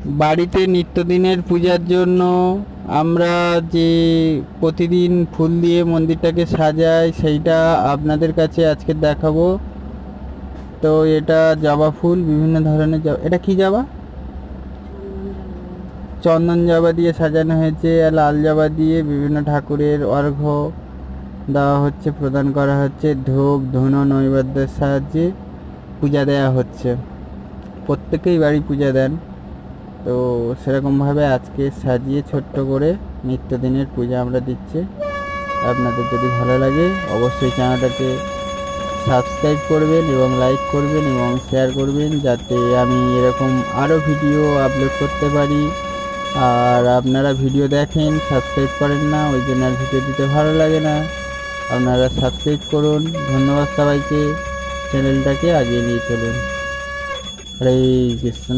বাড়িতে নিত্যদিনের পূজার জন্য আমরা যে প্রতিদিন ফুল দিয়ে মন্দিরটাকে সাজাই সেইটা আপনাদের কাছে আজকে দেখাবো। তো এটা জবা ফুল, বিভিন্ন ধরনের জবা। এটা কি জবা? চন্দন জবা দিয়ে সাজানো হয়েছে, আর লাল জবা দিয়ে বিভিন্ন ঠাকুরের অর্ঘ্য দেওয়া হচ্ছে, প্রদান করা হচ্ছে, ধূপ ধুনো নৈবেদ্যের সাহায্যে পূজা দেওয়া হচ্ছে। প্রত্যেকেই বাড়ি পূজা দেন। তো সেরকমভাবে আজকে সাজিয়ে ছোট্ট করে নিত্যদিনের পূজা আমরা দিচ্ছি। আপনাদের যদি ভালো লাগে অবশ্যই চ্যানেলটাকে সাবস্ক্রাইব করবেন এবং লাইক করবেন এবং শেয়ার করবেন, যাতে আমি এরকম আরও ভিডিও আপলোড করতে পারি। আর আপনারা ভিডিও দেখেন, সাবস্ক্রাইব করেন না, ওই জন্য আর ভিডিও দিতে ভালো লাগে না। আপনারা সাবস্ক্রাইব করুন। ধন্যবাদ সবাইকে। চ্যানেলটাকে এগিয়ে নিয়ে চলুন। হরে কৃষ্ণ।